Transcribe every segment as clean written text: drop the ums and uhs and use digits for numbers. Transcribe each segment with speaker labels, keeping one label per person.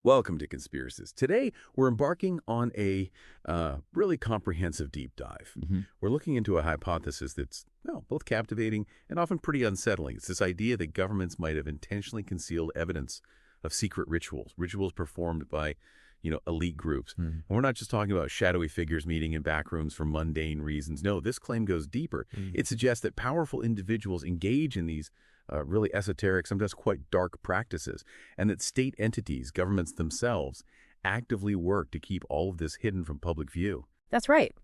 Speaker 1: Welcome to Conspiracist. Today, we're embarking on a really comprehensive deep dive. We're looking into a hypothesis that's, well, both captivating and often pretty unsettling. It's this idea that governments might have intentionally concealed evidence of secret rituals performed by, elite groups. And we're not just talking about shadowy figures meeting in back rooms for mundane reasons. No, this claim goes deeper. It suggests that powerful individuals engage in these really esoteric, sometimes quite dark practices, and that state entities, governments themselves, actively work to keep all of this hidden from public view.
Speaker 2: That's right.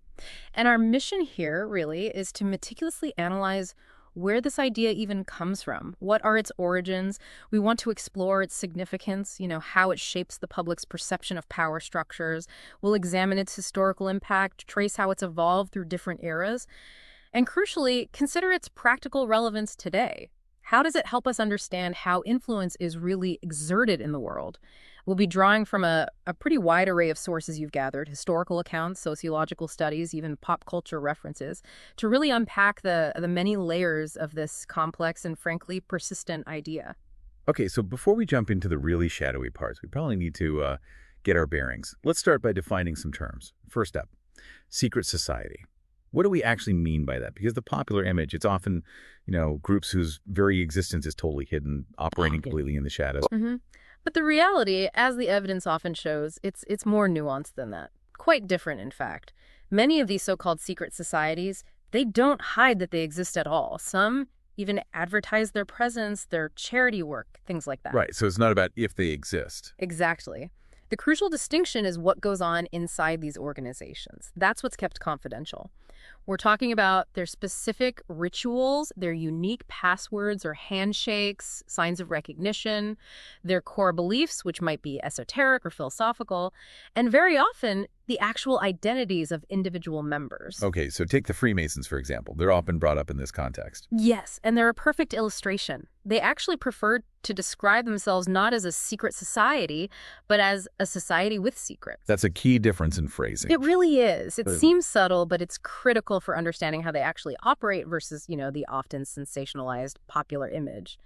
Speaker 2: And our mission here, really, is to meticulously analyze where this idea even comes from. What are its origins? We want to explore its significance, how it shapes the public's perception of power structures. We'll examine its historical impact, trace how it's evolved through different eras, and crucially, consider its practical relevance today. How does it help us understand how influence is really exerted in the world? We'll be drawing from a pretty wide array of sources you've gathered, historical accounts, sociological studies, even pop culture references, to really unpack the many layers of this complex and frankly persistent idea.
Speaker 1: Okay, so before we jump into the really shadowy parts, we probably need to get our bearings. Let's start by defining some terms. First up, secret society. What do we actually mean by that? Because the popular image, it's often, groups whose very existence is totally hidden, operating completely in the shadows.
Speaker 2: But the reality, as the evidence often shows, it's more nuanced than that. Quite different, in fact. Many of these so-called secret societies, they don't hide that they exist at all. Some even advertise their presence, their charity work, things like that.
Speaker 1: Right, so it's not about if they exist.
Speaker 2: Exactly. The crucial distinction is what goes on inside these organizations. That's what's kept confidential. We're talking about their specific rituals, their unique passwords or handshakes, signs of recognition, their core beliefs, which might be esoteric or philosophical, and very often the actual identities of individual members.
Speaker 1: Okay, so take the Freemasons, for example. They're often brought up in this context.
Speaker 2: Yes, and they're a perfect illustration. They actually prefer to describe themselves not as a secret society, but as a society with secrets.
Speaker 1: That's a key difference in phrasing.
Speaker 2: It really is. It seems subtle, but it's critical for understanding how they actually operate versus, the often sensationalized popular image.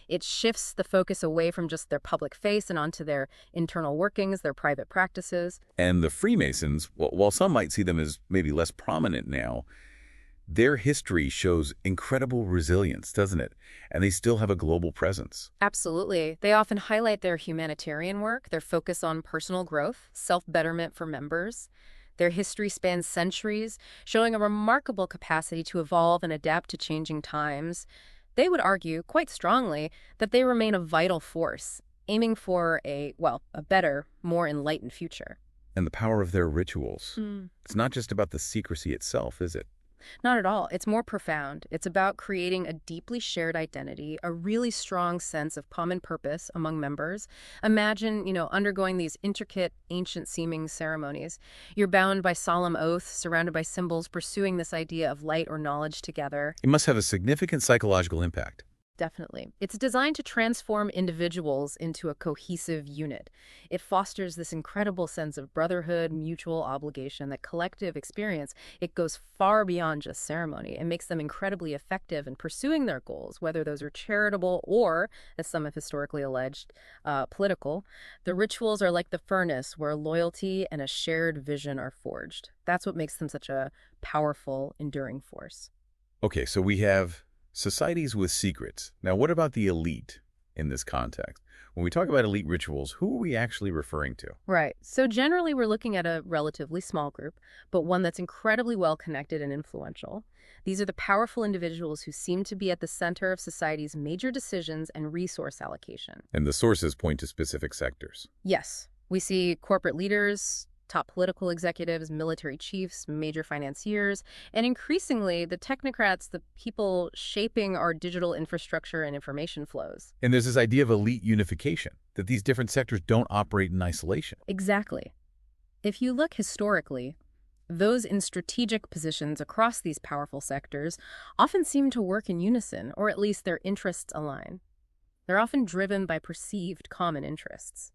Speaker 2: It shifts the focus away from just their public face and onto their internal workings, their private practices.
Speaker 1: And the Freemasons, while some might see them as maybe less prominent now, their history shows incredible resilience, doesn't it? And they still have a global presence.
Speaker 2: Absolutely. They often highlight their humanitarian work, their focus on personal growth, self-betterment for members. Their history spans centuries, showing a remarkable capacity to evolve and adapt to changing times. They would argue, quite strongly, that they remain a vital force, aiming for a better, more enlightened future.
Speaker 1: And the power of their rituals. It's not just about the secrecy itself, is it?
Speaker 2: Not at all. It's more profound. It's about creating a deeply shared identity, a really strong sense of common purpose among members. Imagine, undergoing these intricate, ancient-seeming ceremonies. You're bound by solemn oaths, surrounded by symbols, pursuing this idea of light or knowledge together.
Speaker 1: It must have a significant psychological impact.
Speaker 2: Definitely. It's designed to transform individuals into a cohesive unit. It fosters this incredible sense of brotherhood, mutual obligation, that collective experience. It goes far beyond just ceremony. It makes them incredibly effective in pursuing their goals, whether those are charitable or, as some have historically alleged, political. The rituals are like the furnace where loyalty and a shared vision are forged. That's what makes them such a powerful, enduring force.
Speaker 1: Okay, so we have societies with secrets. Now, what about the elite in this context? When we talk about elite rituals, who are we actually referring to?
Speaker 2: Right. So generally, we're looking at a relatively small group, but one that's incredibly well-connected and influential. These are the powerful individuals who seem to be at the center of society's major decisions and resource allocation.
Speaker 1: And the sources point to specific sectors.
Speaker 2: Yes. We see corporate leaders, top political executives, military chiefs, major financiers, and increasingly the technocrats, the people shaping our digital infrastructure and information flows.
Speaker 1: And there's this idea of elite unification, that these different sectors don't operate in isolation.
Speaker 2: Exactly. If you look historically, those in strategic positions across these powerful sectors often seem to work in unison, or at least their interests align. They're often driven by perceived common interests.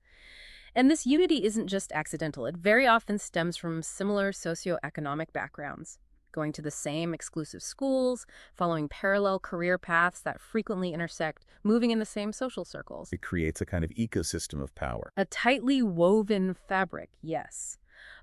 Speaker 2: And this unity isn't just accidental. It very often stems from similar socioeconomic backgrounds. going to the same exclusive schools, following parallel career paths that frequently intersect, moving in the same social circles.
Speaker 1: It creates a kind of ecosystem of power.
Speaker 2: A tightly woven fabric, yes.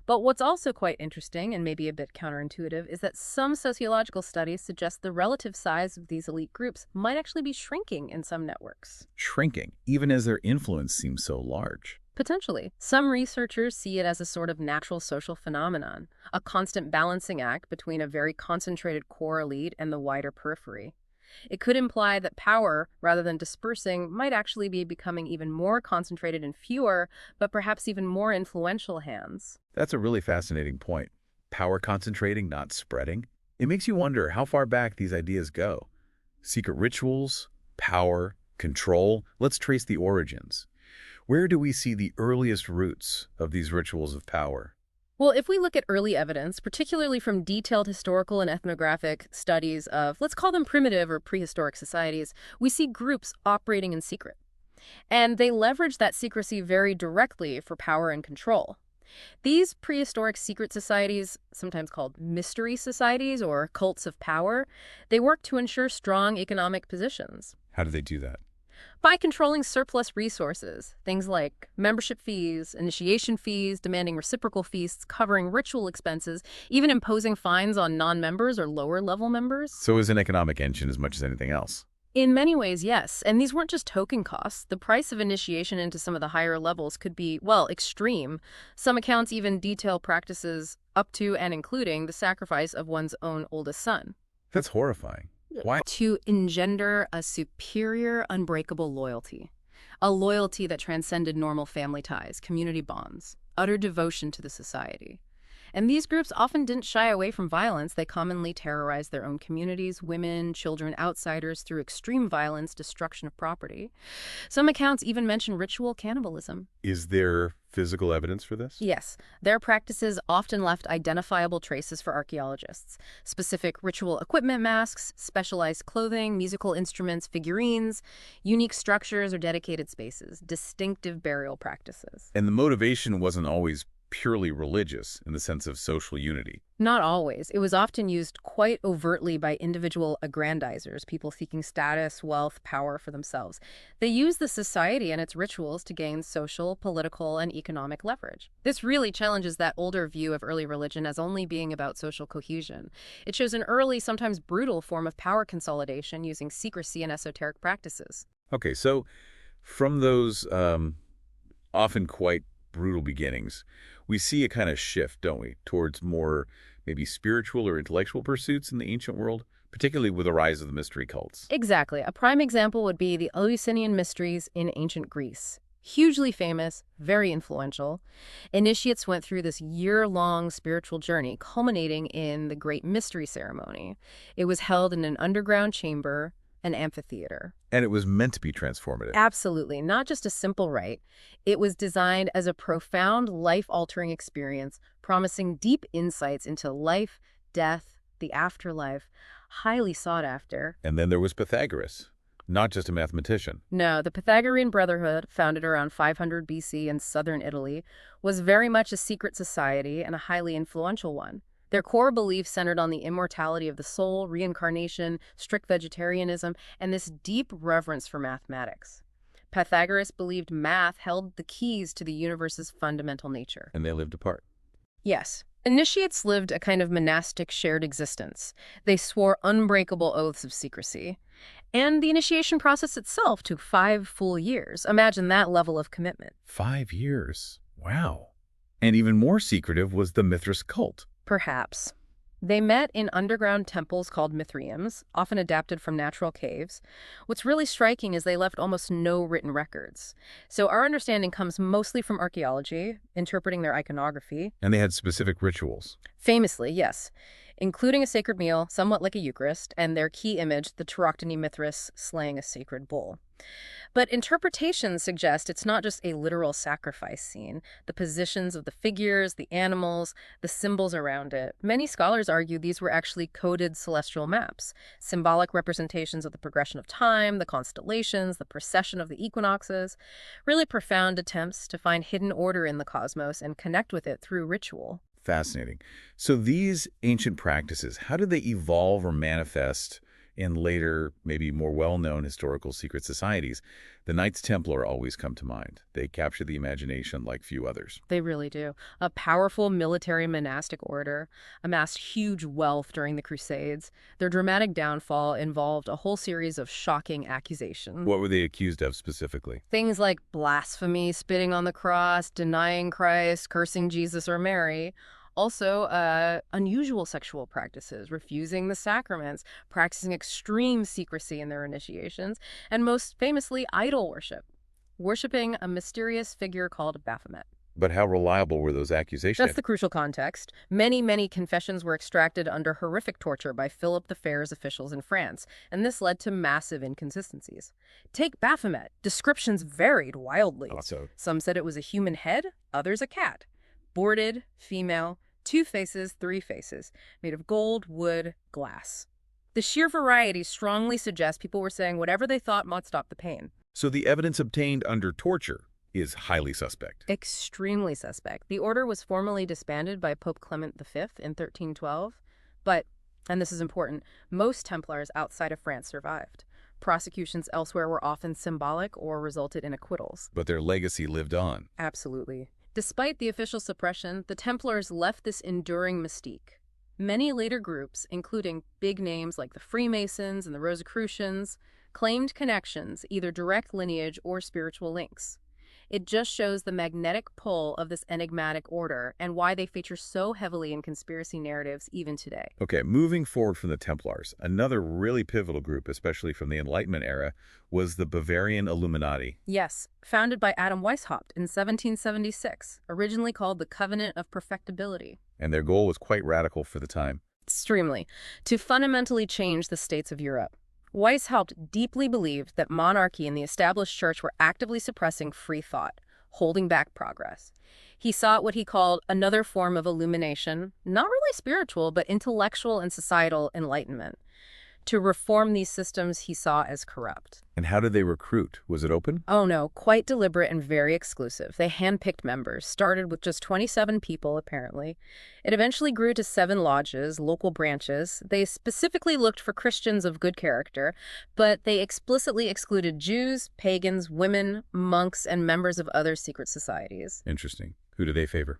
Speaker 2: But what's also quite interesting, and maybe a bit counterintuitive, is that some sociological studies suggest the relative size of these elite groups might actually be shrinking in some networks.
Speaker 1: Shrinking, even as their influence seems so large.
Speaker 2: Potentially. Some researchers see it as a sort of natural social phenomenon, a constant balancing act between a very concentrated core elite and the wider periphery. It could imply that power, rather than dispersing, might actually be becoming even more concentrated in fewer, but perhaps even more influential hands.
Speaker 1: That's a really fascinating point. Power concentrating, not spreading. It makes you wonder how far back these ideas go. Secret rituals, power, control. Let's trace the origins. Where do we see the earliest roots of these rituals of power?
Speaker 2: Well, if we look at early evidence, particularly from detailed historical and ethnographic studies of, let's call them primitive or prehistoric societies, we see groups operating in secret. And they leverage that secrecy very directly for power and control. These prehistoric secret societies, sometimes called mystery societies or cults of power, they work to ensure strong economic positions.
Speaker 1: How do they do that?
Speaker 2: By controlling surplus resources, things like membership fees, initiation fees, demanding reciprocal feasts, covering ritual expenses, even imposing fines on non-members or lower-level members.
Speaker 1: So it's an economic engine as much as anything else.
Speaker 2: In many ways, yes. And these weren't just token costs. The price of initiation into some of the higher levels could be, well, extreme. Some accounts even detail practices up to and including the sacrifice of one's own oldest son.
Speaker 1: That's horrifying. Why?
Speaker 2: To engender a superior, unbreakable loyalty. A loyalty that transcended normal family ties, community bonds, utter devotion to the society. And these groups often didn't shy away from violence. They commonly terrorized their own communities, women, children, outsiders, through extreme violence, destruction of property. Some accounts even mention ritual cannibalism.
Speaker 1: Is there physical evidence for this?
Speaker 2: Yes. Their practices often left identifiable traces for archaeologists. Specific ritual equipment masks, specialized clothing, musical instruments, figurines, unique structures or dedicated spaces, distinctive burial practices.
Speaker 1: And the motivation wasn't always purely religious in the sense of social unity.
Speaker 2: Not always. It was often used quite overtly by individual aggrandizers, people seeking status, wealth, power for themselves. They used the society and its rituals to gain social, political, and economic leverage. This really challenges that older view of early religion as only being about social cohesion. It shows an early, sometimes brutal form of power consolidation using secrecy and esoteric practices.
Speaker 1: Okay, so from those often quite brutal beginnings, we see a kind of shift, don't we, towards more maybe spiritual or intellectual pursuits in the ancient world, particularly with the rise of the mystery cults.
Speaker 2: Exactly. A prime example would be the Eleusinian mysteries in ancient Greece. Hugely famous, very influential. Initiates went through this year-long spiritual journey, culminating in the Great Mystery Ceremony. It was held in an underground chamber, an amphitheater.
Speaker 1: And it was meant to be transformative.
Speaker 2: Absolutely. Not just a simple rite. It was designed as a profound, life-altering experience, promising deep insights into life, death, the afterlife, highly sought after.
Speaker 1: And then there was Pythagoras, not just a mathematician.
Speaker 2: No, the Pythagorean Brotherhood, founded around 500 BC in southern Italy, was very much a secret society and a highly influential one. Their core beliefs centered on the immortality of the soul, reincarnation, strict vegetarianism, and this deep reverence for mathematics. Pythagoras believed math held the keys to the universe's fundamental nature.
Speaker 1: And they lived apart.
Speaker 2: Yes. Initiates lived a kind of monastic shared existence. They swore unbreakable oaths of secrecy. And the initiation process itself took 5 full years. Imagine that level of commitment.
Speaker 1: 5 years. Wow. And even more secretive was the Mithras cult.
Speaker 2: Perhaps. They met in underground temples called mithraeums, often adapted from natural caves. What's really striking is they left almost no written records. So our understanding comes mostly from archaeology, interpreting their iconography.
Speaker 1: And they had specific rituals.
Speaker 2: Famously, yes, including a sacred meal, somewhat like a Eucharist, and their key image, the Tauroctony Mithras slaying a sacred bull. But interpretations suggest it's not just a literal sacrifice scene. The positions of the figures, the animals, the symbols around it. Many scholars argue these were actually coded celestial maps, symbolic representations of the progression of time, the constellations, the precession of the equinoxes, really profound attempts to find hidden order in the cosmos and connect with it through ritual.
Speaker 1: Fascinating. So these ancient practices, how did they evolve or manifest in later, maybe more well-known historical secret societies? The Knights Templar always come to mind. They capture the imagination like few others.
Speaker 2: They really do. A powerful military monastic order, amassed huge wealth during the Crusades. Their dramatic downfall involved a whole series of shocking accusations.
Speaker 1: What were they accused of specifically?
Speaker 2: Things like blasphemy, spitting on the cross, denying Christ, cursing Jesus or Mary. Also, unusual sexual practices, refusing the sacraments, practicing extreme secrecy in their initiations, and most famously, idol worship, worshiping a mysterious figure called Baphomet.
Speaker 1: But how reliable were those accusations?
Speaker 2: That's the crucial context. Many confessions were extracted under horrific torture by Philip the Fair's officials in France, and this led to massive inconsistencies. Take Baphomet. Descriptions varied wildly. Some said it was a human head, others a cat. Boarded, female, 2 faces, 3 faces, made of gold, wood, glass. The sheer variety strongly suggests people were saying whatever they thought might stop the pain.
Speaker 1: So the evidence obtained under torture is highly suspect.
Speaker 2: Extremely suspect. The order was formally disbanded by Pope Clement V in 1312, but, and this is important, most Templars outside of France survived. Prosecutions elsewhere were often symbolic or resulted in acquittals.
Speaker 1: But their legacy lived on.
Speaker 2: Absolutely. Despite the official suppression, the Templars left this enduring mystique. Many later groups, including big names like the Freemasons and the Rosicrucians, claimed connections, either direct lineage or spiritual links. It just shows the magnetic pull of this enigmatic order and why they feature so heavily in conspiracy narratives even today.
Speaker 1: Okay, moving forward from the Templars, another really pivotal group, especially from the Enlightenment era, was the Bavarian Illuminati.
Speaker 2: Yes, founded by Adam Weishaupt in 1776, originally called the Covenant of Perfectibility.
Speaker 1: And their goal was quite radical for the time.
Speaker 2: Extremely. To fundamentally change the states of Europe. Weishaupt deeply believed that monarchy and the established church were actively suppressing free thought, holding back progress. He sought what he called another form of illumination, not really spiritual, but intellectual and societal enlightenment. To reform these systems he saw as corrupt.
Speaker 1: And how did they recruit? Was it open?
Speaker 2: Oh no, quite deliberate and very exclusive. They handpicked members, started with just 27 people apparently. It eventually grew to 7 lodges, local branches. They specifically looked for Christians of good character, but they explicitly excluded Jews, pagans, women, monks, and members of other secret societies.
Speaker 1: Interesting. Who do they favor?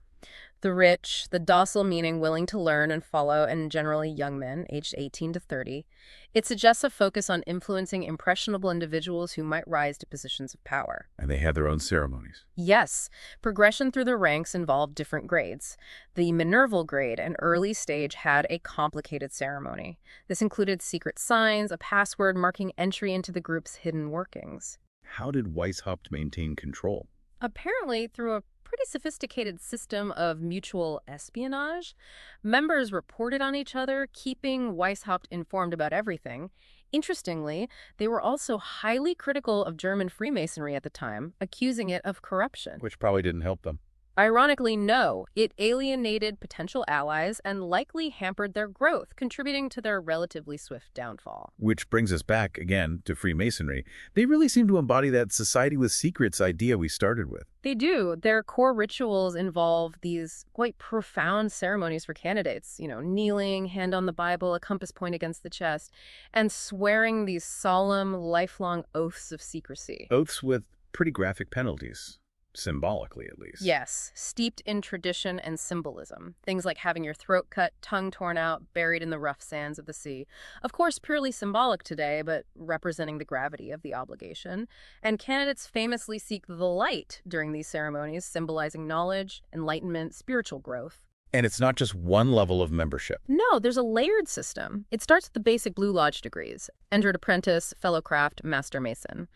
Speaker 2: The rich, the docile meaning willing to learn and follow, and generally young men, aged 18 to 30. It suggests a focus on influencing impressionable individuals who might rise to positions of power.
Speaker 1: And they had their own ceremonies.
Speaker 2: Yes. Progression through the ranks involved different grades. The Minerval grade, an early stage, had a complicated ceremony. This included secret signs, a password marking entry into the group's hidden workings.
Speaker 1: How did Weishaupt maintain control?
Speaker 2: Apparently through a pretty sophisticated system of mutual espionage. Members reported on each other, keeping Weishaupt informed about everything. Interestingly, they were also highly critical of German Freemasonry at the time, accusing it of corruption.
Speaker 1: Which probably didn't help them.
Speaker 2: Ironically, no. It alienated potential allies and likely hampered their growth, contributing to their relatively swift downfall.
Speaker 1: Which brings us back, again, to Freemasonry. They really seem to embody that society with secrets idea we started with.
Speaker 2: They do. Their core rituals involve these quite profound ceremonies for candidates, kneeling, hand on the Bible, a compass point against the chest, and swearing these solemn, lifelong oaths of secrecy.
Speaker 1: Oaths with pretty graphic penalties. Symbolically, at least.
Speaker 2: Yes, steeped in tradition and symbolism. Things like having your throat cut, tongue torn out, buried in the rough sands of the sea. Of course, purely symbolic today, but representing the gravity of the obligation. And candidates famously seek the light during these ceremonies, symbolizing knowledge, enlightenment, spiritual growth.
Speaker 1: And it's not just one level of membership.
Speaker 2: No, there's a layered system. It starts with the basic Blue Lodge degrees: entered apprentice, fellow craft, master mason.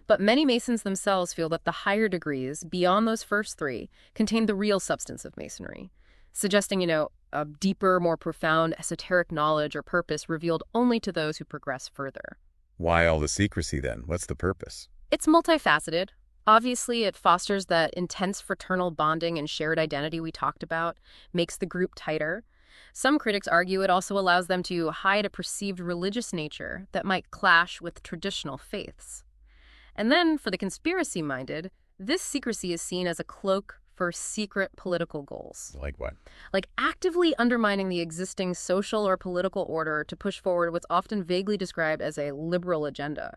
Speaker 2: But many Masons themselves feel that the higher degrees, beyond those first 3, contain the real substance of Masonry, suggesting, a deeper, more profound, esoteric knowledge or purpose revealed only to those who progress further.
Speaker 1: Why all the secrecy, then? What's the purpose?
Speaker 2: It's multifaceted. Obviously, it fosters that intense fraternal bonding and shared identity we talked about, makes the group tighter. Some critics argue it also allows them to hide a perceived religious nature that might clash with traditional faiths. And then, for the conspiracy-minded, this secrecy is seen as a cloak for secret political goals.
Speaker 1: Like what?
Speaker 2: Like actively undermining the existing social or political order to push forward what's often vaguely described as a liberal agenda.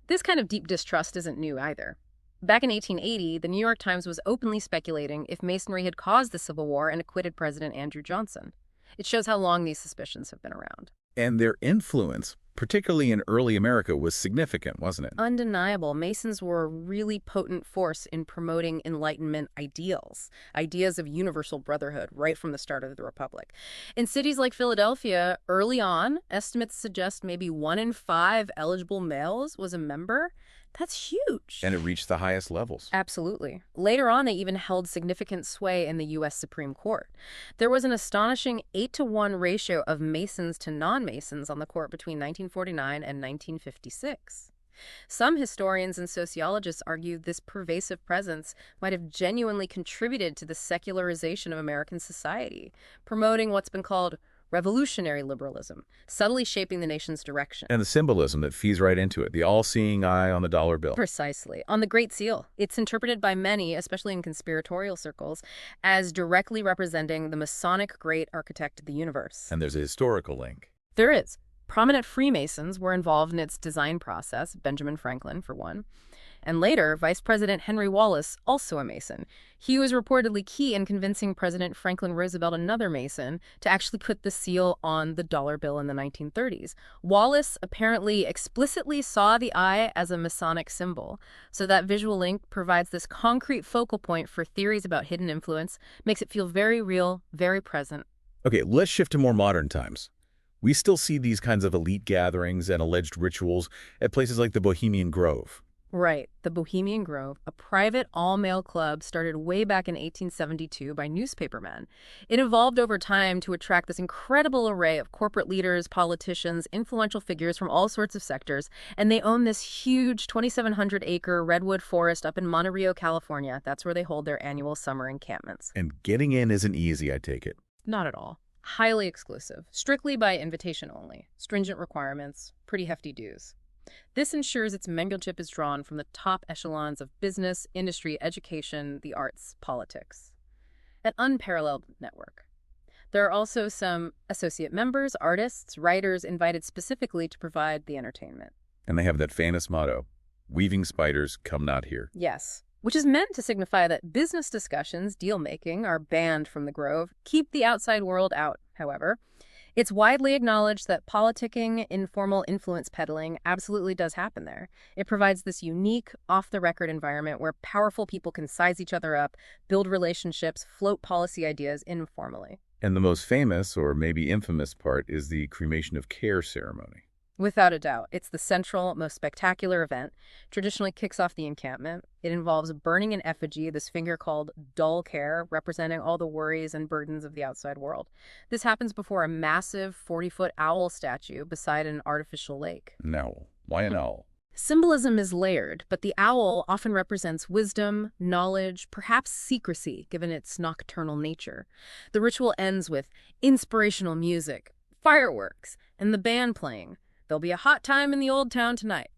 Speaker 2: This kind of deep distrust isn't new either. Back in 1880, the New York Times was openly speculating if Masonry had caused the Civil War and acquitted President Andrew Johnson. It shows how long these suspicions have been around.
Speaker 1: And their influence, particularly in early America, was significant, wasn't it?
Speaker 2: Undeniable. Masons were a really potent force in promoting Enlightenment ideals, ideas of universal brotherhood right from the start of the Republic. In cities like Philadelphia, early on, estimates suggest maybe 1 in 5 eligible males was a member. That's huge.
Speaker 1: And it reached the highest levels.
Speaker 2: Absolutely. Later on, they even held significant sway in the U.S. Supreme Court. There was an astonishing 8-to-1 ratio of Masons to non-Masons on the court between 1949 and 1956. Some historians and sociologists argue this pervasive presence might have genuinely contributed to the secularization of American society, promoting what's been called revolutionary liberalism, subtly shaping the nation's direction.
Speaker 1: And the symbolism that feeds right into it, the all-seeing eye on the dollar bill.
Speaker 2: Precisely. On the Great Seal, it's interpreted by many, especially in conspiratorial circles, as directly representing the Masonic great architect of the universe.
Speaker 1: And there's a historical link.
Speaker 2: There is. Prominent Freemasons were involved in its design process, Benjamin Franklin, for one. And later, Vice President Henry Wallace, also a Mason. He was reportedly key in convincing President Franklin Roosevelt, another Mason, to actually put the seal on the dollar bill in the 1930s. Wallace apparently explicitly saw the eye as a Masonic symbol. So that visual link provides this concrete focal point for theories about hidden influence, makes it feel very real, very present.
Speaker 1: Okay, let's shift to more modern times. We still see these kinds of elite gatherings and alleged rituals at places like the Bohemian Grove.
Speaker 2: Right. The Bohemian Grove, a private all-male club started way back in 1872 by newspapermen. It evolved over time to attract this incredible array of corporate leaders, politicians, influential figures from all sorts of sectors, and they own this huge 2,700-acre redwood forest up in Monterey, California. That's where they hold their annual summer encampments.
Speaker 1: And getting in isn't easy, I take it.
Speaker 2: Not at all. Highly exclusive, strictly by invitation only. Stringent requirements, pretty hefty dues. This ensures its membership is drawn from the top echelons of business, industry, education, the arts, politics. An unparalleled network. There are also some associate members, artists, writers invited specifically to provide the entertainment.
Speaker 1: And they have that famous motto, "Weaving spiders come not here."
Speaker 2: Yes, which is meant to signify that business discussions, deal-making, are banned from the Grove. Keep the outside world out, however. It's widely acknowledged that politicking, informal influence peddling absolutely does happen there. It provides this unique, off-the-record environment where powerful people can size each other up, build relationships, float policy ideas informally.
Speaker 1: And the most famous, or maybe infamous part, is the cremation of care ceremony.
Speaker 2: Without a doubt, it's the central, most spectacular event. Traditionally kicks off the encampment. It involves burning in effigy this figure called dull care, representing all the worries and burdens of the outside world. This happens before a massive 40-foot owl statue beside an artificial lake.
Speaker 1: An owl. Why an owl?
Speaker 2: Symbolism is layered, but the owl often represents wisdom, knowledge, perhaps secrecy, given its nocturnal nature. The ritual ends with inspirational music, fireworks, and the band playing. There'll be a hot time in the old town tonight.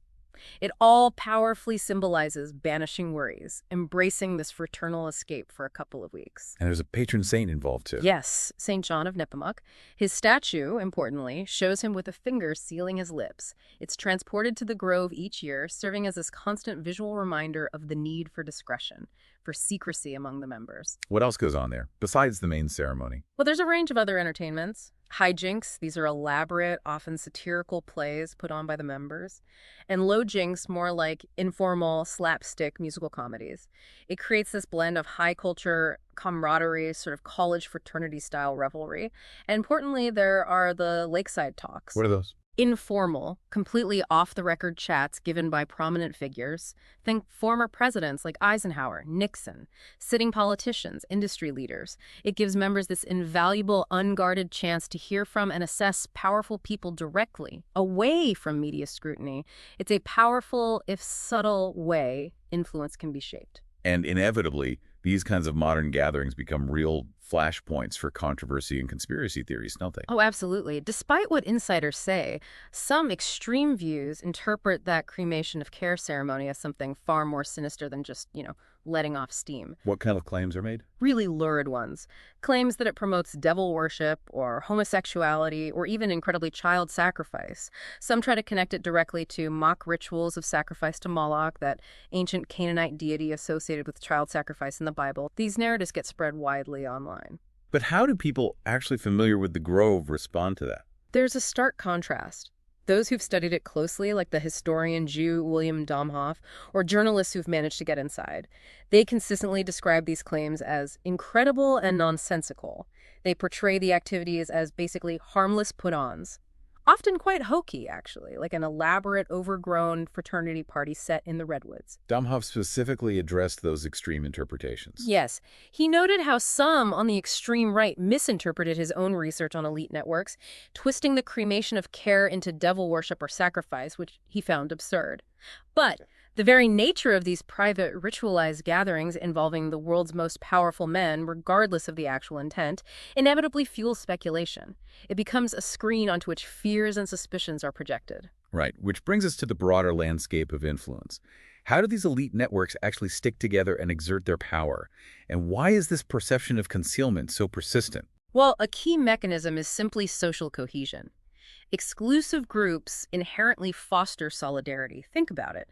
Speaker 2: It all powerfully symbolizes banishing worries, embracing this fraternal escape for a couple of weeks.
Speaker 1: And there's a patron saint involved, too.
Speaker 2: Yes, St. John of Nepomuk. His statue, importantly, shows him with a finger sealing his lips. It's transported to the Grove each year, serving as this constant visual reminder of the need for discretion, for secrecy among the members.
Speaker 1: What else goes on there, besides the main ceremony?
Speaker 2: Well, there's a range of other entertainments. Hijinks, these are elaborate, often satirical plays put on by the members. And low jinks, more like informal, slapstick musical comedies. It creates this blend of high culture camaraderie, sort of college fraternity-style revelry. And importantly, there are the lakeside talks.
Speaker 1: What are those?
Speaker 2: Informal, completely off-the-record chats given by prominent figures. Think former presidents like Eisenhower, Nixon, sitting politicians, industry leaders. It gives members this invaluable, unguarded chance to hear from and assess powerful people directly, away from media scrutiny. It's a powerful, if subtle, way influence can be shaped.
Speaker 1: And inevitably, these kinds of modern gatherings become real flashpoints for controversy and conspiracy theories, don't they?
Speaker 2: Oh, absolutely. Despite what insiders say, some extreme views interpret that cremation of care ceremony as something far more sinister than just, letting off steam.
Speaker 1: What kind of claims are made?
Speaker 2: Really lurid ones. Claims that it promotes devil worship or homosexuality or even incredibly child sacrifice. Some try to connect it directly to mock rituals of sacrifice to Moloch, that ancient Canaanite deity associated with child sacrifice in the Bible. These narratives get spread widely online.
Speaker 1: But how do people actually familiar with the Grove respond to that?
Speaker 2: There's a stark contrast. Those who've studied it closely, like the historian Jew William Domhoff, or journalists who've managed to get inside, they consistently describe these claims as incredible and nonsensical. They portray the activities as basically harmless put-ons. Often quite hokey, actually, like an elaborate, overgrown fraternity party set in the Redwoods.
Speaker 1: Domhoff specifically addressed those extreme interpretations.
Speaker 2: Yes. He noted how some on the extreme right misinterpreted his own research on elite networks, twisting the cremation of care into devil worship or sacrifice, which he found absurd. But the very nature of these private, ritualized gatherings involving the world's most powerful men, regardless of the actual intent, inevitably fuels speculation. It becomes a screen onto which fears and suspicions are projected.
Speaker 1: Right, which brings us to the broader landscape of influence. How do these elite networks actually stick together and exert their power? And why is this perception of concealment so persistent?
Speaker 2: Well, a key mechanism is simply social cohesion. Exclusive groups inherently foster solidarity. Think about it.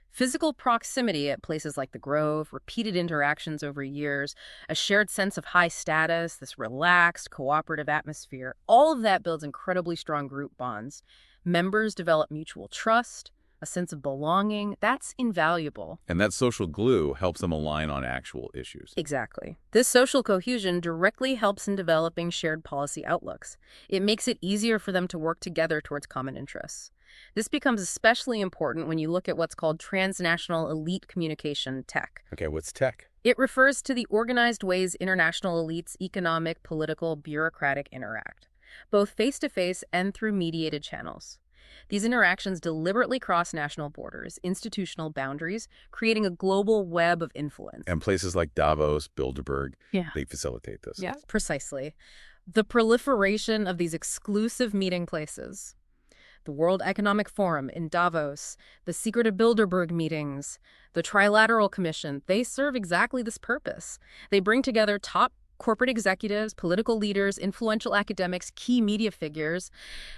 Speaker 2: Physical proximity at places like the Grove, repeated interactions over years, a shared sense of high status, this relaxed, cooperative atmosphere, all of that builds incredibly strong group bonds. Members develop mutual trust, a sense of belonging. That's invaluable.
Speaker 1: And that social glue helps them align on actual issues.
Speaker 2: Exactly. This social cohesion directly helps in developing shared policy outlooks. It makes it easier for them to work together towards common interests. This becomes especially important when you look at what's called transnational elite communication tech.
Speaker 1: Okay, what's tech?
Speaker 2: It refers to the organized ways international elites, economic, political, bureaucratic interact, both face-to-face and through mediated channels. These interactions deliberately cross national borders, institutional boundaries, creating a global web of influence.
Speaker 1: And places like Davos, Bilderberg, they facilitate this.
Speaker 2: Yeah, precisely. The proliferation of these exclusive meeting places, the World Economic Forum in Davos, the secretive Bilderberg meetings, the Trilateral Commission, they serve exactly this purpose. They bring together top corporate executives, political leaders, influential academics, key media figures.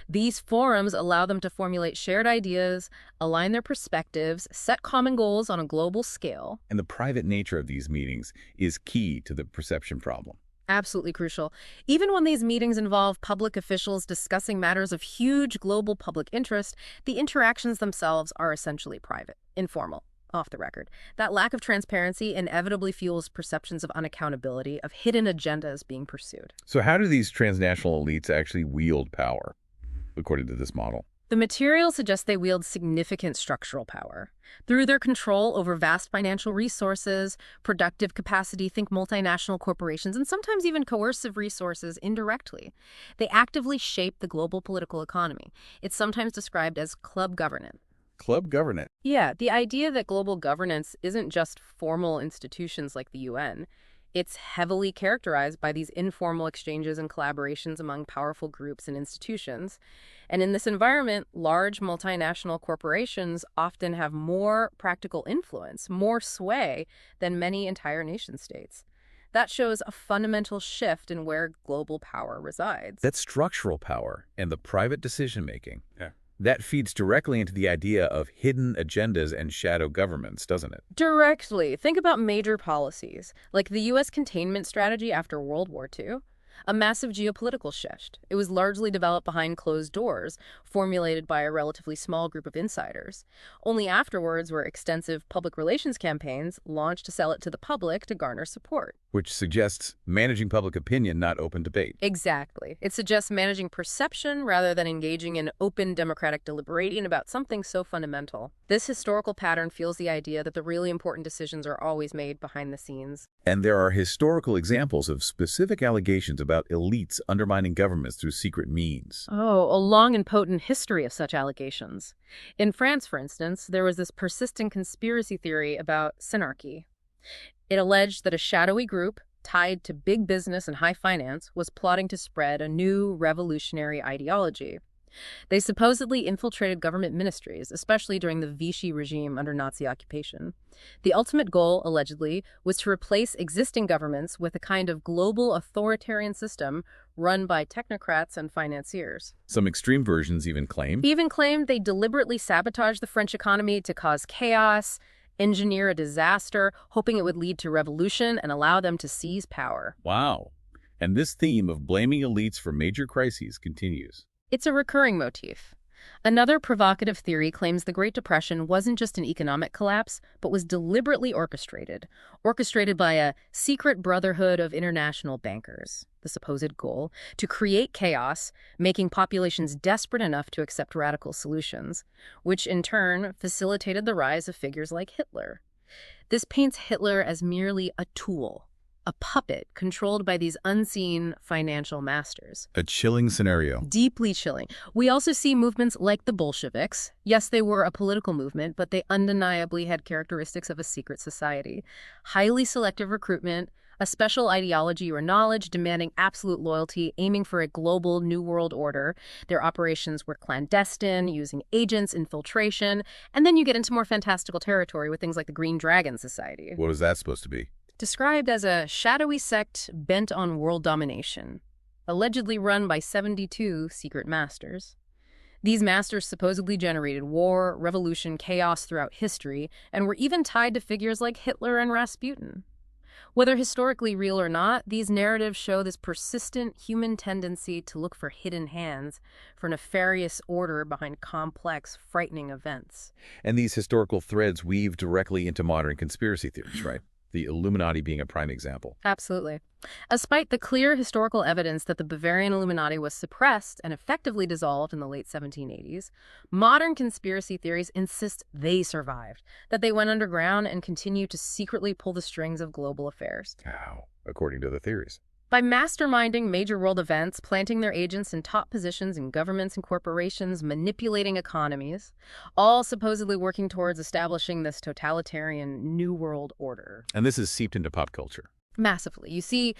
Speaker 2: These forums allow them to formulate shared ideas, align their perspectives, set common goals on a global scale.
Speaker 1: And the private nature of these meetings is key to the perception problem.
Speaker 2: Absolutely crucial. Even when these meetings involve public officials discussing matters of huge global public interest, the interactions themselves are essentially private, informal, off the record. That lack of transparency inevitably fuels perceptions of unaccountability, of hidden agendas being pursued.
Speaker 1: So how do these transnational elites actually wield power, according to this model?
Speaker 2: The material suggests they wield significant structural power. Through their control over vast financial resources, productive capacity, think multinational corporations, and sometimes even coercive resources indirectly. They actively shape the global political economy. It's sometimes described as club governance.
Speaker 1: Club governance.
Speaker 2: Yeah, the idea that global governance isn't just formal institutions like the UN. It's heavily characterized by these informal exchanges and collaborations among powerful groups and institutions. And in this environment, large multinational corporations often have more practical influence, more sway than many entire nation states. That shows a fundamental shift in where global power resides.
Speaker 1: That's structural power and the private decision-making. Yeah. That feeds directly into the idea of hidden agendas and shadow governments, doesn't it?
Speaker 2: Directly. Think about major policies, like the U.S. containment strategy after World War II. A massive geopolitical shift. It was largely developed behind closed doors, formulated by a relatively small group of insiders. Only afterwards were extensive public relations campaigns launched to sell it to the public to garner support.
Speaker 1: Which suggests managing public opinion, not open debate.
Speaker 2: Exactly. It suggests managing perception rather than engaging in open democratic deliberating about something so fundamental. This historical pattern fuels the idea that the really important decisions are always made behind the scenes.
Speaker 1: And there are historical examples of specific allegations about elites undermining governments through secret means.
Speaker 2: Oh, a long and potent history of such allegations. In France, for instance, there was this persistent conspiracy theory about synarchy. It alleged that a shadowy group tied to big business and high finance was plotting to spread a new revolutionary ideology. They supposedly infiltrated government ministries, especially during the Vichy regime under Nazi occupation. The ultimate goal, allegedly, was to replace existing governments with a kind of global authoritarian system run by technocrats and financiers.
Speaker 1: Some extreme versions even claim.
Speaker 2: He even claimed they deliberately sabotaged the French economy to cause chaos, engineer a disaster, hoping it would lead to revolution and allow them to seize power.
Speaker 1: Wow. And this theme of blaming elites for major crises continues.
Speaker 2: It's a recurring motif. Another provocative theory claims the Great Depression wasn't just an economic collapse, but was deliberately orchestrated by a secret brotherhood of international bankers, the supposed goal, to create chaos, making populations desperate enough to accept radical solutions, which in turn facilitated the rise of figures like Hitler. This paints Hitler as merely a tool, a puppet controlled by these unseen financial masters.
Speaker 1: A chilling scenario.
Speaker 2: Deeply chilling. We also see movements like the Bolsheviks. Yes, they were a political movement, but they undeniably had characteristics of a secret society. Highly selective recruitment, a special ideology or knowledge demanding absolute loyalty, aiming for a global New World Order. Their operations were clandestine, using agents, infiltration, and then you get into more fantastical territory with things like the Green Dragon Society.
Speaker 1: What was that supposed to be?
Speaker 2: Described as a shadowy sect bent on world domination, allegedly run by 72 secret masters. These masters supposedly generated war, revolution, chaos throughout history, and were even tied to figures like Hitler and Rasputin. Whether historically real or not, these narratives show this persistent human tendency to look for hidden hands, for nefarious order behind complex, frightening events.
Speaker 1: And these historical threads weave directly into modern conspiracy theories, right? The Illuminati being a prime example.
Speaker 2: Absolutely. Despite the clear historical evidence that the Bavarian Illuminati was suppressed and effectively dissolved in the late 1780s, modern conspiracy theories insist they survived, that they went underground and continue to secretly pull the strings of global affairs.
Speaker 1: How? According to the theories.
Speaker 2: By masterminding major world events, planting their agents in top positions in governments and corporations, manipulating economies, all supposedly working towards establishing this totalitarian New World Order.
Speaker 1: And this is seeped into pop culture.
Speaker 2: Massively. You see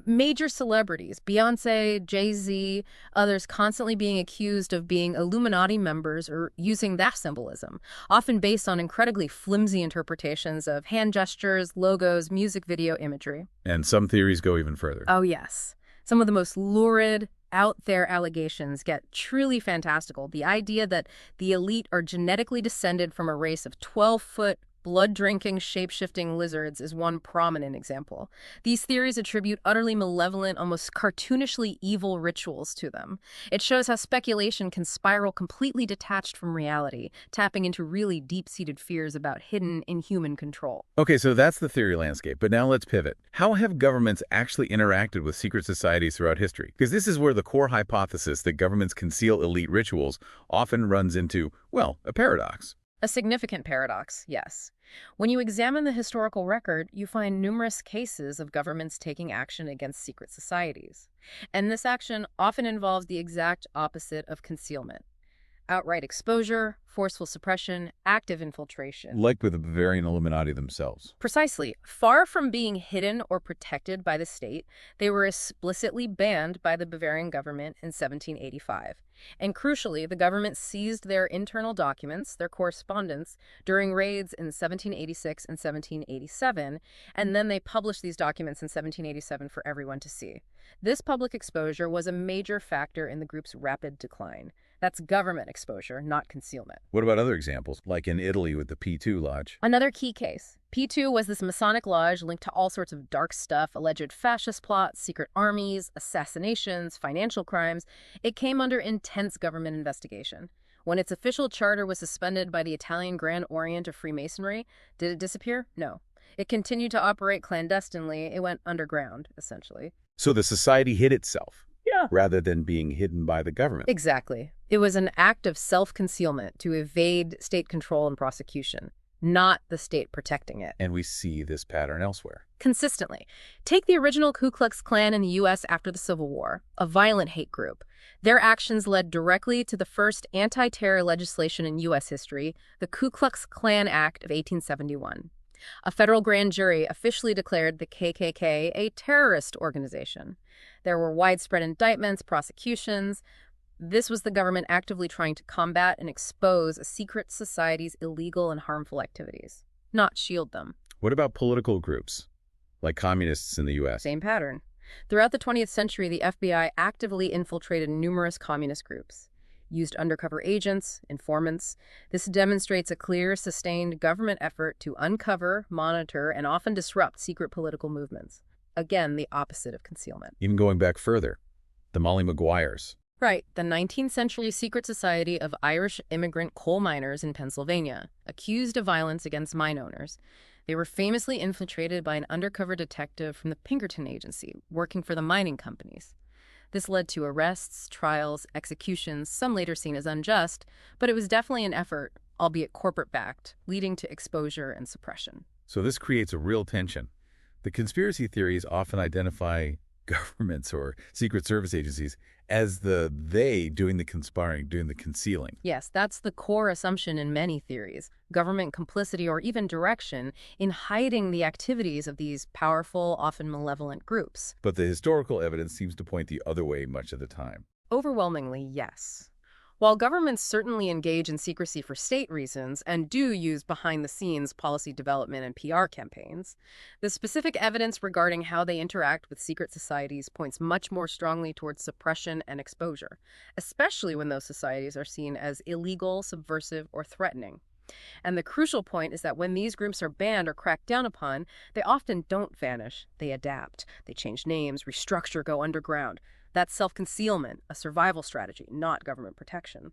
Speaker 2: major celebrities, Beyonce, Jay-Z, others constantly being accused of being Illuminati members or using that symbolism, often based on incredibly flimsy interpretations of hand gestures, logos, music video imagery.
Speaker 1: And some theories go even further.
Speaker 2: Oh, yes. Some of the most lurid, out-there allegations get truly fantastical. The idea that the elite are genetically descended from a race of 12-foot blood-drinking, shape-shifting lizards is one prominent example. These theories attribute utterly malevolent, almost cartoonishly evil rituals to them. It shows how speculation can spiral completely detached from reality, tapping into really deep-seated fears about hidden, inhuman control.
Speaker 1: Okay, so that's the theory landscape, but now let's pivot. How have governments actually interacted with secret societies throughout history? Because this is where the core hypothesis that governments conceal elite rituals often runs into, well, a paradox.
Speaker 2: A significant paradox, yes. When you examine the historical record, you find numerous cases of governments taking action against secret societies. And this action often involves the exact opposite of concealment. Outright exposure, forceful suppression, active infiltration.
Speaker 1: Like with the Bavarian Illuminati themselves.
Speaker 2: Precisely. Far from being hidden or protected by the state, they were explicitly banned by the Bavarian government in 1785. And crucially, the government seized their internal documents, their correspondence, during raids in 1786 and 1787, and then they published these documents in 1787 for everyone to see. This public exposure was a major factor in the group's rapid decline. That's government exposure, not concealment.
Speaker 1: What about other examples, like in Italy with the P2 Lodge?
Speaker 2: Another key case. P2 was this Masonic lodge linked to all sorts of dark stuff, alleged fascist plots, secret armies, assassinations, financial crimes. It came under intense government investigation. When its official charter was suspended by the Italian Grand Orient of Freemasonry, did it disappear? No. It continued to operate clandestinely. It went underground, essentially.
Speaker 1: So the society hid itself. Rather than being hidden by the government.
Speaker 2: Exactly. It was an act of self-concealment to evade state control and prosecution, not the state protecting it.
Speaker 1: And we see this pattern elsewhere.
Speaker 2: Consistently. Take the original Ku Klux Klan in the U.S. after the Civil War, a violent hate group. Their actions led directly to the first anti-terror legislation in U.S. history, the Ku Klux Klan Act of 1871. A federal grand jury officially declared the KKK a terrorist organization. There were widespread indictments, prosecutions, This was the government actively trying to combat and expose a secret society's illegal and harmful activities, not shield them.
Speaker 1: What about political groups, like communists in the U.S.?
Speaker 2: Same pattern. Throughout the 20th century, the FBI actively infiltrated numerous communist groups, used undercover agents, informants. This demonstrates a clear, sustained government effort to uncover, monitor, and often disrupt secret political movements. Again, the opposite of concealment.
Speaker 1: Even going back further, the Molly Maguires.
Speaker 2: Right, the 19th century secret society of Irish immigrant coal miners in Pennsylvania, accused of violence against mine owners. They were famously infiltrated by an undercover detective from the Pinkerton Agency, working for the mining companies. This led to arrests, trials, executions, some later seen as unjust, but it was definitely an effort, albeit corporate-backed, leading to exposure and suppression.
Speaker 1: So this creates a real tension. The conspiracy theories often identify governments or secret service agencies as they doing the conspiring, doing the concealing.
Speaker 2: Yes, that's the core assumption in many theories. Government complicity or even direction in hiding the activities of these powerful, often malevolent groups.
Speaker 1: But the historical evidence seems to point the other way much of the time.
Speaker 2: Overwhelmingly, yes. While governments certainly engage in secrecy for state reasons and do use behind-the-scenes policy development and PR campaigns, the specific evidence regarding how they interact with secret societies points much more strongly towards suppression and exposure, especially when those societies are seen as illegal, subversive, or threatening. And the crucial point is that when these groups are banned or cracked down upon, they often don't vanish. They adapt. They change names, restructure, go underground. That's self-concealment, a survival strategy, not government protection.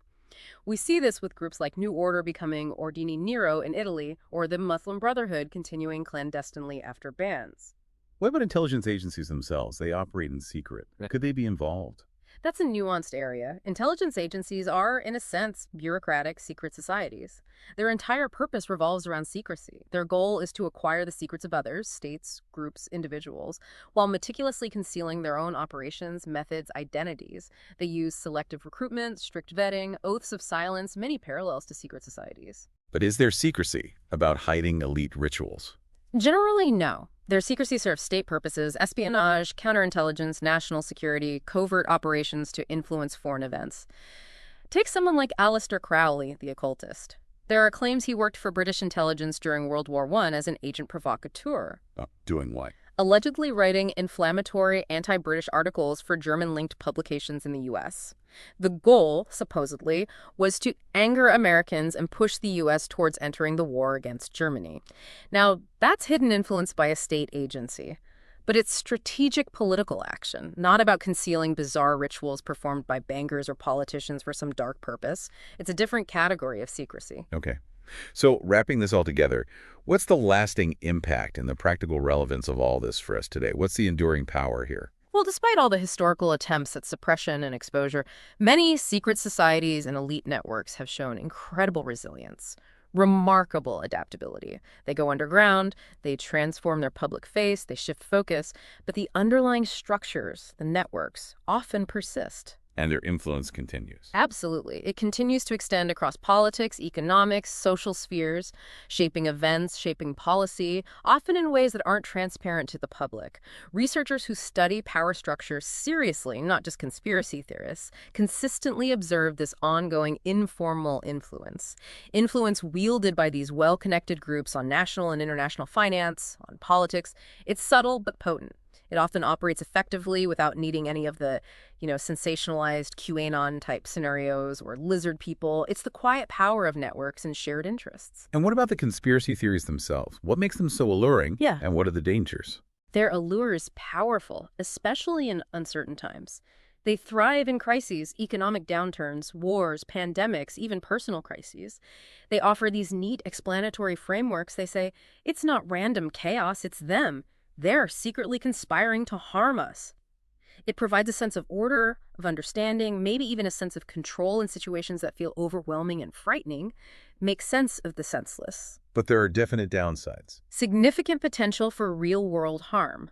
Speaker 2: We see this with groups like New Order becoming Ordini Nero in Italy, or the Muslim Brotherhood continuing clandestinely after bans.
Speaker 1: What about intelligence agencies themselves? They operate in secret. Could they be involved?
Speaker 2: That's a nuanced area. Intelligence agencies are, in a sense, bureaucratic secret societies. Their entire purpose revolves around secrecy. Their goal is to acquire the secrets of others, states, groups, individuals, while meticulously concealing their own operations, methods, identities. They use selective recruitment, strict vetting, oaths of silence, many parallels to secret societies.
Speaker 1: But is there secrecy about hiding elite rituals?
Speaker 2: Generally, no. Their secrecy serves state purposes, espionage, counterintelligence, national security, covert operations to influence foreign events. Take someone like Aleister Crowley, the occultist. There are claims he worked for British intelligence during World War I as an agent provocateur.
Speaker 1: Doing what?
Speaker 2: Allegedly writing inflammatory anti-British articles for German-linked publications in the U.S. The goal, supposedly, was to anger Americans and push the U.S. towards entering the war against Germany. Now, that's hidden influence by a state agency. But it's strategic political action, not about concealing bizarre rituals performed by bankers or politicians for some dark purpose. It's a different category of secrecy.
Speaker 1: Okay. So wrapping this all together, what's the lasting impact and the practical relevance of all this for us today? What's the enduring power here?
Speaker 2: Well, despite all the historical attempts at suppression and exposure, many secret societies and elite networks have shown incredible resilience, remarkable adaptability. They go underground, they transform their public face, they shift focus, but the underlying structures, the networks, often persist.
Speaker 1: And their influence continues.
Speaker 2: Absolutely. It continues to extend across politics, economics, social spheres, shaping events, shaping policy, often in ways that aren't transparent to the public. Researchers who study power structures seriously, not just conspiracy theorists, consistently observe this ongoing informal influence. Influence wielded by these well-connected groups on national and international finance, on politics. It's subtle but potent. It often operates effectively without needing any of the, sensationalized QAnon-type scenarios or lizard people. It's the quiet power of networks and shared interests.
Speaker 1: And what about the conspiracy theories themselves? What makes them so alluring?
Speaker 2: Yeah.
Speaker 1: And what are the dangers?
Speaker 2: Their allure is powerful, especially in uncertain times. They thrive in crises, economic downturns, wars, pandemics, even personal crises. They offer these neat explanatory frameworks. They say, it's not random chaos, it's them. They're secretly conspiring to harm us. It provides a sense of order, of understanding, maybe even a sense of control in situations that feel overwhelming and frightening, makes sense of the senseless.
Speaker 1: But there are definite downsides.
Speaker 2: Significant potential for real-world harm.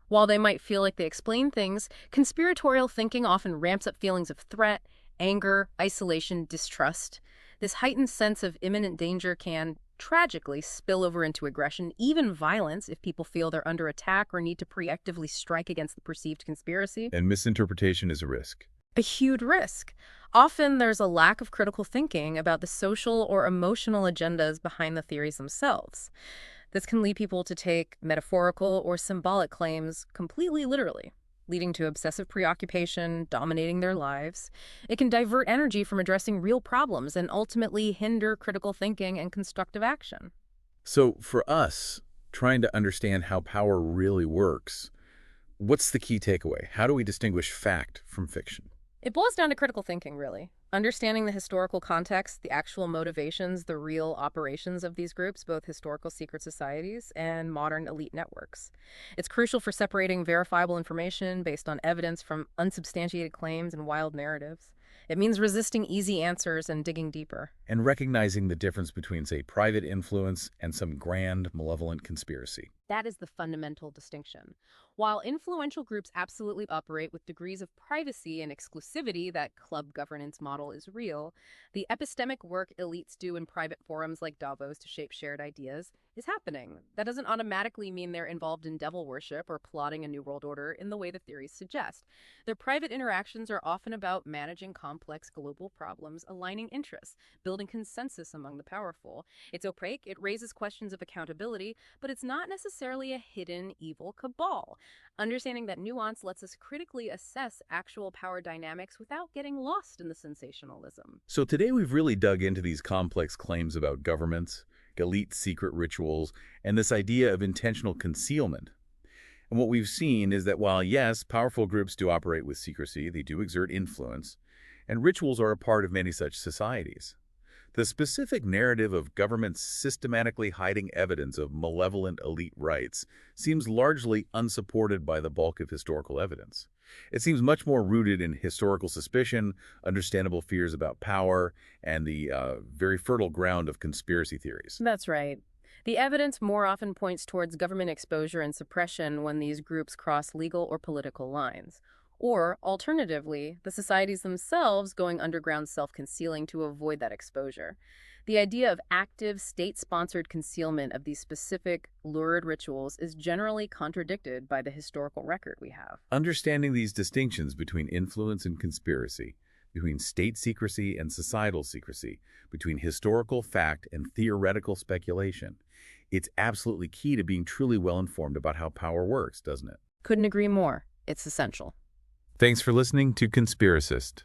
Speaker 2: While they might feel like they explain things, conspiratorial thinking often ramps up feelings of threat, anger, isolation, distrust. This heightened sense of imminent danger can tragically spill over into aggression, even violence, if people feel they're under attack or need to preemptively strike against the perceived conspiracy.
Speaker 1: And misinterpretation is a risk.
Speaker 2: A huge risk. Often there's a lack of critical thinking about the social or emotional agendas behind the theories themselves. This can lead people to take metaphorical or symbolic claims completely literally, leading to obsessive preoccupation dominating their lives. It can divert energy from addressing real problems and ultimately hinder critical thinking and constructive action.
Speaker 1: So for us, trying to understand how power really works, what's the key takeaway? How do we distinguish fact from fiction?
Speaker 2: It boils down to critical thinking, really. Understanding the historical context, the actual motivations, the real operations of these groups, both historical secret societies and modern elite networks. It's crucial for separating verifiable information based on evidence from unsubstantiated claims and wild narratives. It means resisting easy answers and digging deeper.
Speaker 1: And recognizing the difference between, say, private influence and some grand, malevolent conspiracy.
Speaker 2: That is the fundamental distinction. While influential groups absolutely operate with degrees of privacy and exclusivity, that club governance model is real, the epistemic work elites do in private forums like Davos to shape shared ideas is happening. That doesn't automatically mean they're involved in devil worship or plotting a new world order in the way the theories suggest. Their private interactions are often about managing complex global problems, aligning interests, building consensus among the powerful. It's opaque, it raises questions of accountability, but it's not necessarily a hidden evil cabal. Understanding that nuance lets us critically assess actual power dynamics without getting lost in the sensationalism.
Speaker 1: So today we've really dug into these complex claims about governments, elite secret rituals, and this idea of intentional concealment. And what we've seen is that while, yes, powerful groups do operate with secrecy, they do exert influence, and rituals are a part of many such societies. The specific narrative of governments systematically hiding evidence of malevolent elite rights seems largely unsupported by the bulk of historical evidence. It seems much more rooted in historical suspicion, understandable fears about power, and the very fertile ground of conspiracy theories.
Speaker 2: That's right. The evidence more often points towards government exposure and suppression when these groups cross legal or political lines. Or, alternatively, the societies themselves going underground self-concealing to avoid that exposure. The idea of active, state-sponsored concealment of these specific, lurid rituals is generally contradicted by the historical record we have.
Speaker 1: Understanding these distinctions between influence and conspiracy, between state secrecy and societal secrecy, between historical fact and theoretical speculation, it's absolutely key to being truly well-informed about how power works, doesn't it?
Speaker 2: Couldn't agree more. It's essential.
Speaker 1: Thanks for listening to Conspiracist.